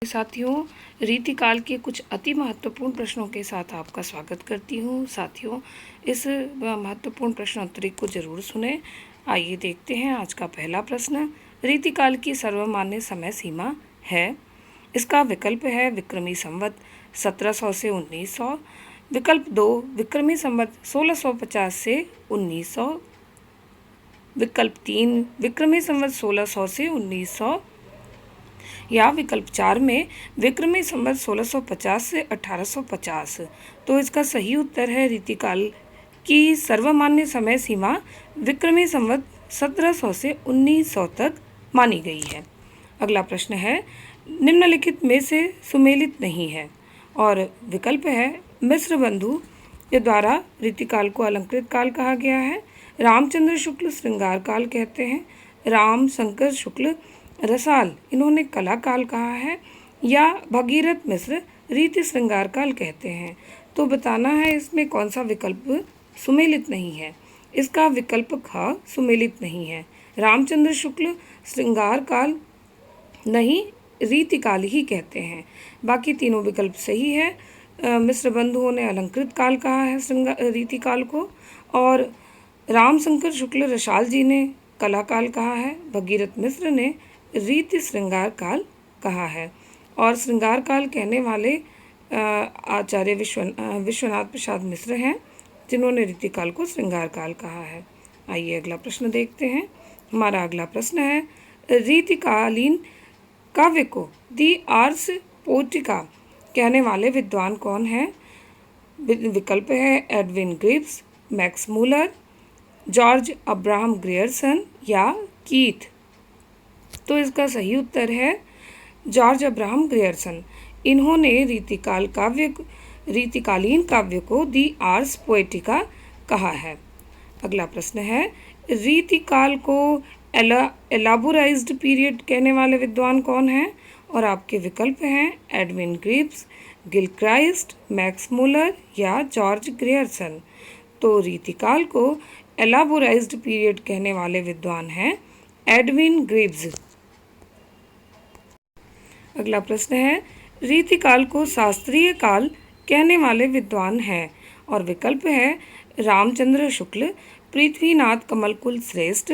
साथियों, रीतिकाल के कुछ अति महत्वपूर्ण प्रश्नों के साथ आपका स्वागत करती हूँ। साथियों, इस महत्वपूर्ण प्रश्नोत्तरी को जरूर सुने। आइए देखते हैं आज का पहला प्रश्न। रीतिकाल की सर्वमान्य समय सीमा है। इसका विकल्प है विक्रमी संवत 1700 से 1900, विकल्प 2 विक्रमी संवत 1650 से 1900, विकल्प 3 विक्रमी संवत 1600 से 1900, या विकल्प 4 में विक्रमी संवत 1650 से 1850। तो इसका सही उत्तर है रीतिकाल की सर्वमान्य समय सीमा विक्रमी संवत 1700 से 1900 तक मानी गई है। अगला प्रश्न है, निम्नलिखित में से सुमेलित नहीं है। और विकल्प है मिश्र बंधु के द्वारा रीतिकाल को अलंकृत काल कहा गया है, रामचंद्र शुक्ल श्रृंगार काल कहते हैं, राम शंकर शुक्ल रसाल इन्होंने कला काल कहा है, या भगीरथ मिश्र रीति श्रृंगार काल कहते हैं। तो बताना है इसमें कौन सा विकल्प सुमेलित नहीं है। इसका विकल्प ख सुमेलित नहीं है। रामचंद्र शुक्ल श्रृंगार काल नहीं, रीतिकाल ही कहते हैं। बाकी तीनों विकल्प सही है। मिश्र बंधुओं ने अलंकृत काल कहा है रीतिकाल को, और रामशंकर शुक्ल रसाल जी ने कला काल कहा है, भगीरथ मिश्र ने रीति श्रृंगार काल कहा है। और श्रृंगार काल कहने वाले आचार्य विश्वनाथ प्रसाद मिश्र हैं, जिन्होंने रीतिकाल को श्रृंगार काल कहा है। आइए अगला प्रश्न देखते हैं। हमारा अगला प्रश्न है, रीतिकालीन काव्य को दी आर्स पोएटिका कहने वाले विद्वान कौन हैं। विकल्प है Edwin Greaves, Max Muller, George Abraham Grierson या कीथ। तो इसका सही उत्तर है जॉर्ज अब्राहम ग्रियर्सन। इन्होंने रीतिकालीन काव्य को दी आर्स पोएटिका कहा है। अगला प्रश्न है, रीतिकाल को एलाबोराइज्ड पीरियड कहने वाले विद्वान कौन हैं। और आपके विकल्प हैं Edwin Greaves, Gilchrist, Max Muller या जॉर्ज ग्रियर्सन। तो रीतिकाल को एलाबोराइज्ड पीरियड कहने वाले विद्वान हैं एडविन ग्रिव्स। अगला प्रश्न है, रीतिकाल को शास्त्रीय काल कहने वाले विद्वान हैं। और विकल्प है रामचंद्र शुक्ल, पृथ्वीनाथ कमलकुल श्रेष्ठ,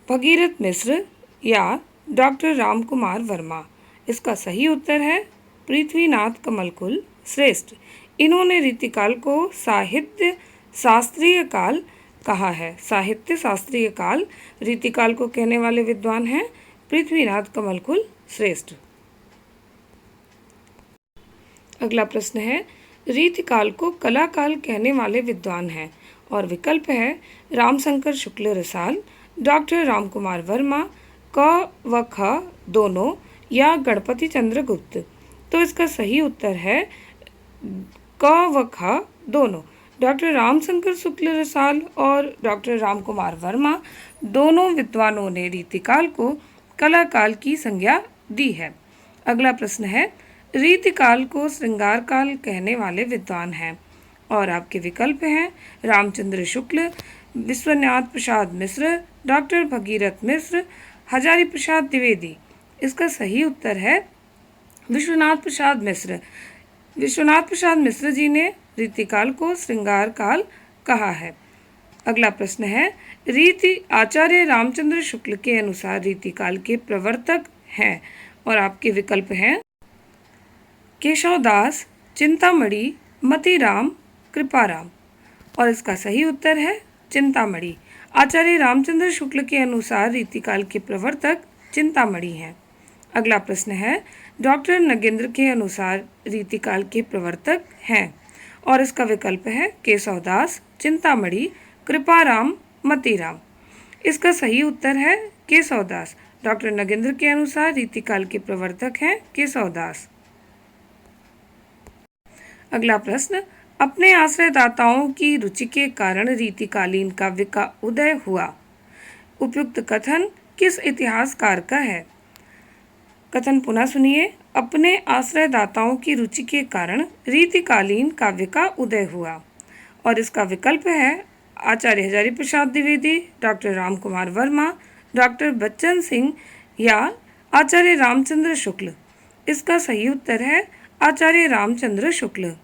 भगीरथ मिश्र या डॉक्टर रामकुमार वर्मा। इसका सही उत्तर है पृथ्वीनाथ कमलकुल श्रेष्ठ। इन्होंने रीतिकाल को साहित्य शास्त्रीय काल कहा है। साहित्य शास्त्रीय काल रीतिकाल को कहने वाले विद्वान हैं पृथ्वीनाथ कमलकुल श्रेष्ठ। अगला प्रश्न है, रीतिकाल को कला काल कहने वाले विद्वान हैं। और विकल्प है रामशंकर शुक्ल रसाल, डॉक्टर रामकुमार वर्मा, क व ख दोनों या गणपति चंद्र गुप्त। तो इसका सही उत्तर है क व ख दोनों। डॉक्टर रामशंकर शुक्ल रसाल और डॉक्टर रामकुमार वर्मा दोनों विद्वानों ने रीतिकाल को कला काल की संज्ञा दी है। अगला प्रश्न है, रीतिकाल को श्रृंगार काल कहने वाले विद्वान हैं। और आपके विकल्प हैं रामचंद्र शुक्ल, विश्वनाथ प्रसाद मिश्र, डॉक्टर भगीरथ मिश्र, हजारी प्रसाद द्विवेदी। इसका सही उत्तर है विश्वनाथ प्रसाद मिश्र। विश्वनाथ प्रसाद मिश्र जी ने रीतिकाल को श्रृंगार काल कहा है। अगला प्रश्न है, आचार्य रामचंद्र शुक्ल के अनुसार रीतिकाल के प्रवर्तक हैं। और आपके विकल्प हैं केशवदास, चिंतामणि, मतीराम, कृपाराम। और इसका सही उत्तर है चिंतामणि। आचार्य रामचंद्र शुक्ल के अनुसार रीतिकाल के प्रवर्तक चिंतामणि हैं। अगला प्रश्न है, डॉक्टर नगेंद्र के अनुसार रीतिकाल के प्रवर्तक हैं। और इसका विकल्प है केशवदास, चिंतामणि, कृपाराम, मतीराम। इसका सही उत्तर है केशवदास। डॉक्टर नगेंद्र के अनुसार रीतिकाल के प्रवर्तक हैं केशवदास। अगला प्रश्न, अपने आश्रयदाताओं की रुचि के कारण रीतिकालीन काव्य का उदय हुआ। उपयुक्त कथन किस इतिहासकार का है। कथन पुनः सुनिए। अपने आश्रयदाताओं की रुचि के कारण रीतिकालीन काव्य का उदय हुआ। और इसका विकल्प है आचार्य हजारी प्रसाद द्विवेदी, डॉक्टर रामकुमार वर्मा, डॉक्टर बच्चन सिंह या आचार्य रामचंद्र शुक्ल। इसका सही उत्तर है आचार्य रामचंद्र शुक्ल।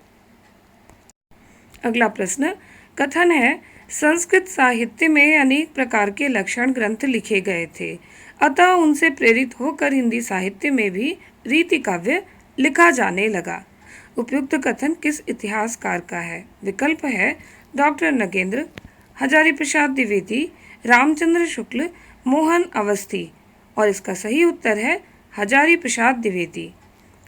अगला प्रश्न, कथन है संस्कृत साहित्य में अनेक प्रकार के लक्षण ग्रंथ लिखे गए थे, अतः उनसे प्रेरित होकर हिंदी साहित्य में भी रीति काव्य लिखा जाने लगा। उपयुक्त कथन किस इतिहासकार का है? विकल्प है डॉक्टर नगेंद्र, हजारी प्रसाद द्विवेदी, रामचंद्र शुक्ल, मोहन अवस्थी। और इसका सही उत्तर है हजारी प्रसाद द्विवेदी।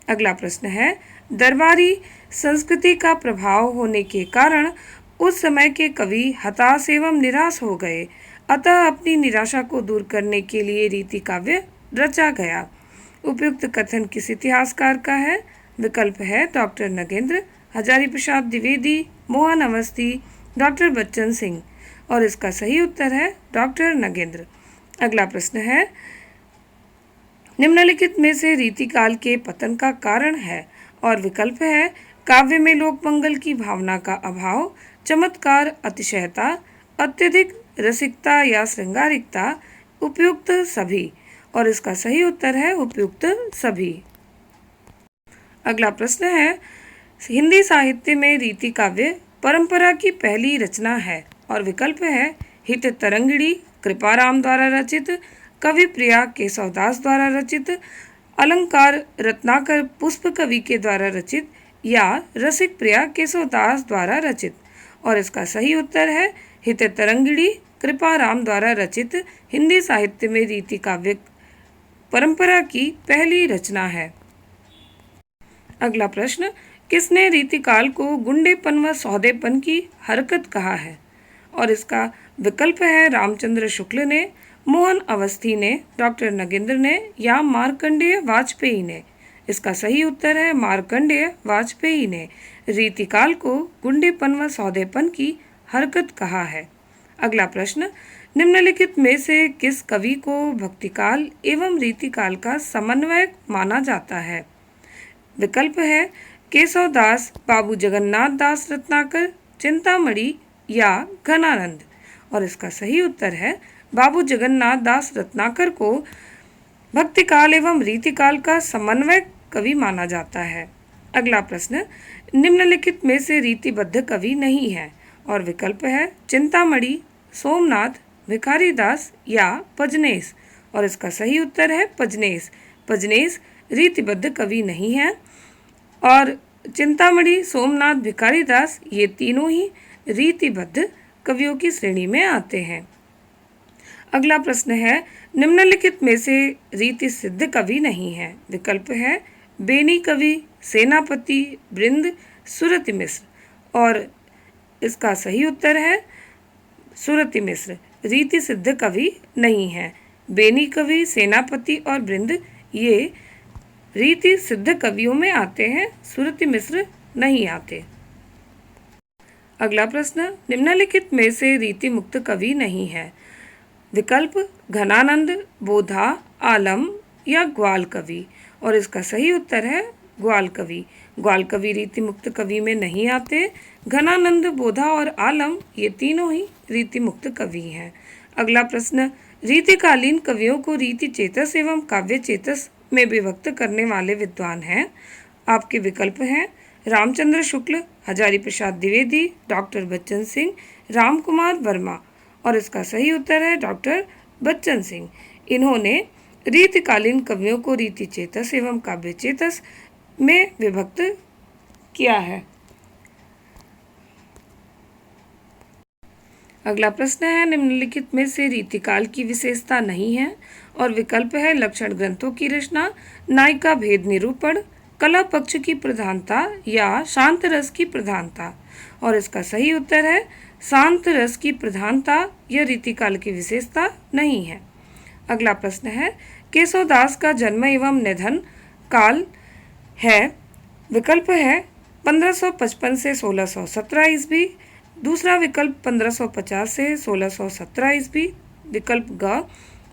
अगला प्रश्न है, दरबारी संस्कृति का प्रभाव होने के कारण उस समय के कवि हताश एवं निराश हो गए, अतः अपनी निराशा को दूर करने के लिए रीति काव्य रचा गया। उपयुक्त कथन किस इतिहासकार का है? विकल्प है डॉक्टर नगेंद्र, हजारी प्रसाद द्विवेदी, मोहन अवस्थी, डॉक्टर बच्चन सिंह। और इसका सही उत्तर है डॉक्टर नगेंद्र। अगला प्रश्न है, निम्नलिखित में से रीतिकाल के पतन का कारण है? और विकल्प है काव्य में लोक मंगल की भावना का अभाव, चमत्कार, अतिशयता, अत्यधिक रसिकता या श्रृंगारिकता, उपयुक्त सभी। और इसका सही उत्तर है उपयुक्त सभी। अगला प्रश्न है, हिंदी साहित्य में रीति काव्य परंपरा की पहली रचना है। और विकल्प है हित तरंगिणी कृपाराम द्वारा रचित, कवि प्रिया केशवदास द्वारा रचित, अलंकार रत्नाकर पुष्प कवि के द्वारा रचित, या रसिक प्रिया केशवदास द्वारा रचित। और इसका सही उत्तर है हित तरंगिणी कृपाराम द्वारा रचित हिंदी साहित्य में रीति काव्य परंपरा की पहली रचना है। अगला प्रश्न, किसने रीतिकाल को गुंडेपन व सौदेपन की हरकत कहा है? और इसका विकल्प है रामचंद्र शुक्ल ने, मोहन अवस्थी ने, डॉक्टर नगेंद्र ने, या मार्कंडेय वाजपेयी ने। इसका सही उत्तर है मार्कंडेय वाजपेयी ने रीतिकाल को गुंडेपन व सौदेपन की हरकत कहा है। अगला प्रश्न, निम्नलिखित में से किस कवि को भक्तिकाल एवं रीतिकाल का समन्वयक माना जाता है? विकल्प है केशवदास, बाबू जगन्नाथ दास रत्नाकर, चिंतामणि, या घनानंद। और इसका सही उत्तर है बाबू जगन्नाथ दास रत्नाकर को भक्तिकाल एवं रीतिकाल का समन्वयक कवि माना जाता है। अगला प्रश्न, निम्नलिखित में से रीतिबद्ध कवि नहीं है। और विकल्प है चिंतामणि, सोमनाथ, भिखारीदास, या पजनेस। और इसका सही उत्तर है पजनेस। पजनेस रीतिबद्ध कवि नहीं है। और चिंतामणि, सोमनाथ, भिखारीदास ये तीनों ही रीतिबद्ध कवियों की श्रेणी में आते हैं। अगला प्रश्न है, निम्नलिखित में से रीति सिद्ध कवि नहीं है। विकल्प है बेनी कवि, सेनापति, बृंद, सुरति मिश्र। और इसका सही उत्तर है सुरति मिश्र रीति सिद्ध कवि नहीं है। बेनी कवि, सेनापति और बृंद ये रीति सिद्ध कवियों में आते हैं, सुरति मिश्र नहीं आते। अगला प्रश्न, निम्नलिखित में से रीति मुक्त कवि नहीं है। विकल्प घनानंद, बोधा, आलम, या ग्वाल कवि। और इसका सही उत्तर है ग्वाल कवि। ग्वाल कवि रीति मुक्त कवि में नहीं आते। घनानंद, बोधा और आलम ये तीनों ही रीति मुक्त कवि हैं। अगला प्रश्न, रीतिकालीन कवियों को रीति चेतस एवं काव्य चेतस में विभक्त करने वाले विद्वान हैं। आपके विकल्प हैं रामचंद्र शुक्ल, हजारी प्रसाद द्विवेदी, डॉक्टर बच्चन सिंह, राम कुमार वर्मा। और इसका सही उत्तर है डॉक्टर बच्चन सिंह। इन्होंने रीतिकालीन कवियों को रीति चेतस एवं काव्य चेतस में विभक्त किया है। अगला प्रश्न है, निम्नलिखित में से रीतिकाल की विशेषता नहीं है। और विकल्प है लक्षण ग्रंथों की रचना, नायिका भेद निरूपण, कला पक्ष की प्रधानता, या शांत रस की प्रधानता। और इसका सही उत्तर है शांत रस की प्रधानता यह रीतिकाल की विशेषता नहीं है। अगला प्रश्न है, केशवदास का जन्म एवं निधन काल है। विकल्प है 1555 से 1617 ईस्वी, दूसरा विकल्प 1550 से 1617 ईस्वी, विकल्प ग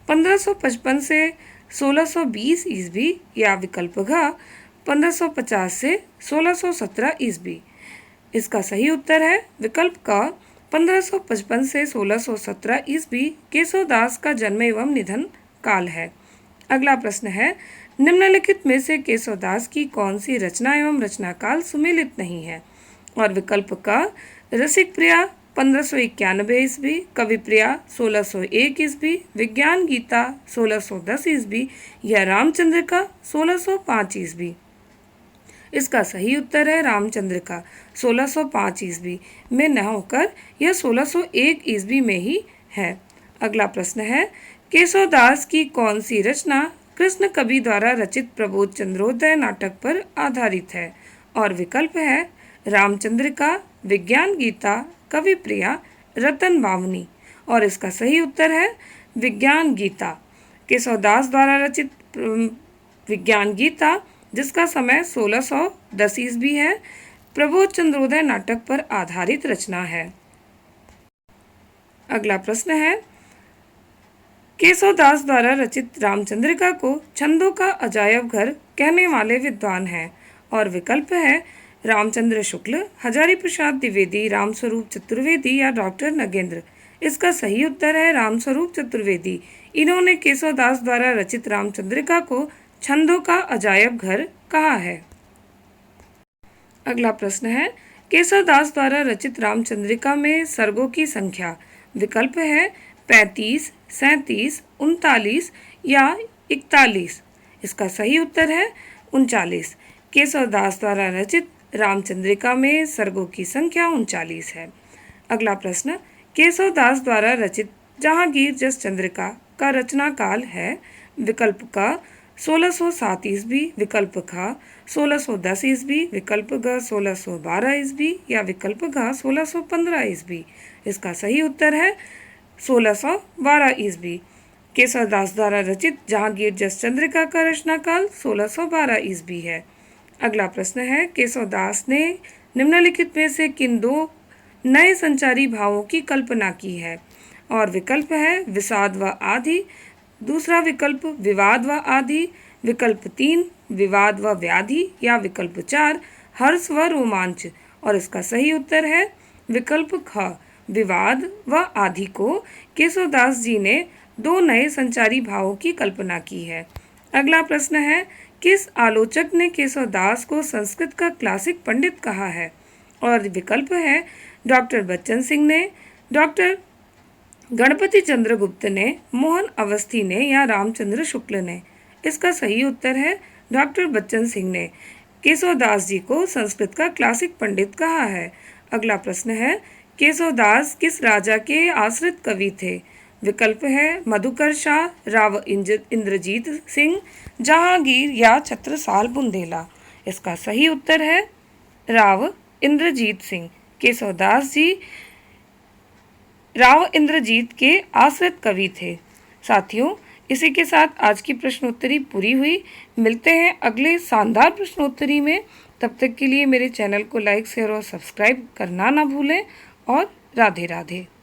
1555 से 1620 ईस्वी, या विकल्प घ 1550 से 1617 ईस्वी। इसका सही उत्तर है विकल्प का 1555 से 1617 ईस्वी केशवदास का जन्म एवं निधन काल है। अगला प्रश्न है, निम्नलिखित में से केशवदास की कौन सी रचना एवं रचना काल सुमेलित नहीं है? और विकल्प का रसिक प्रिया 1591 ईस्वी, कवि प्रिया 1601 ईस्वी, विज्ञान गीता 1610 ईस्वी या रामचंद्र का 1605 ईस्वी। इसका सही उत्तर है रामचंद्र का 1605 ईस्वी में न होकर यह 1601 ईस्वी में ही है। अगला प्रश्न है, केशवदास की कौन सी रचना कृष्ण कवि द्वारा रचित प्रबोध चंद्रोदय नाटक पर आधारित है? और विकल्प है रामचंद्र का, विज्ञान गीता, कवि प्रिया, रतन बावनी। और इसका सही उत्तर है विज्ञान गीता। केशवदास द्वारा रचित विज्ञान गीता, जिसका समय 1610 ईस्वी है, प्रबोध चंद्रोदय नाटक पर आधारित रचना है। अगला प्रश्न है, केशवदास द्वारा रचित रामचंद्रिका को छंदों का अजायब घर कहने वाले विद्वान हैं? और विकल्प है रामचंद्र शुक्ल, हजारी प्रसाद द्विवेदी, रामस्वरूप चतुर्वेदी या डॉक्टर नगेंद्र। इसका सही उत्तर है रामस्वरूप चतुर्वेदी। इन्होंने केशवदास द्वारा रचित रामचंद्रिका को छंदों का अजायब घर कहा है। अगला प्रश्न है, केशवदास द्वारा रचित रामचंद्रिका में सर्गों की संख्या? विकल्प है 35, 37, 39 या 41। इसका सही उत्तर है 39। केशवदास द्वारा रचित रामचंद्रिका में सर्गों की संख्या 39 है। अगला प्रश्न, केशवदास द्वारा रचित जहांगीर जस चंद्रिका का रचना काल है? विकल्प का 1607 ईस्वी, विकल्प खा 1610 ईस्वी, विकल्प ग 1612 ईस्वी या विकल्प घ 1615 ईस्वी। इसका सही उत्तर है 1612 ईस्वी। केशवदास द्वारा रचित जहांगीर जस चंद्रिका का रचना काल 1612 ईस्वी है। अगला प्रश्न है, केशवदास ने निम्नलिखित में से किन दो नए संचारी भावों की कल्पना की है? और विकल्प है विषाद व आदि, दूसरा विकल्प विवाद व आदि, विकल्प 3 विवाद व व्याधि या विकल्प 4 हर्ष व रोमांच। और इसका सही उत्तर है विकल्प ख, विवाद व आदि को केशवदास जी ने दो नए संचारी भावों की कल्पना की है। अगला प्रश्न है, किस आलोचक ने केशवदास को संस्कृत का क्लासिक पंडित कहा है? और विकल्प है डॉक्टर बच्चन सिंह ने, डॉक्टर गणपति चंद्रगुप्त ने, मोहन अवस्थी ने या रामचंद्र शुक्ल ने। इसका सही उत्तर है डॉक्टर बच्चन सिंह ने केशवदास जी को संस्कृत का क्लासिक पंडित कहा है। अगला प्रश्न है, केशवदास किस राजा के आश्रित कवि थे? विकल्प है मधुकर शाह, राव इंद्रजीत सिंह, जहांगीर या छत्रसाल बुंदेला। इसका सही उत्तर है राव इंद्रजीत सिंह। केशवदास जी राव इंद्रजीत के आश्रित कवि थे। साथियों, इसी के साथ आज की प्रश्नोत्तरी पूरी हुई। मिलते हैं अगले शानदार प्रश्नोत्तरी में। तब तक के लिए मेरे चैनल को लाइक, शेयर और सब्सक्राइब करना ना भूलें। और राधे राधे।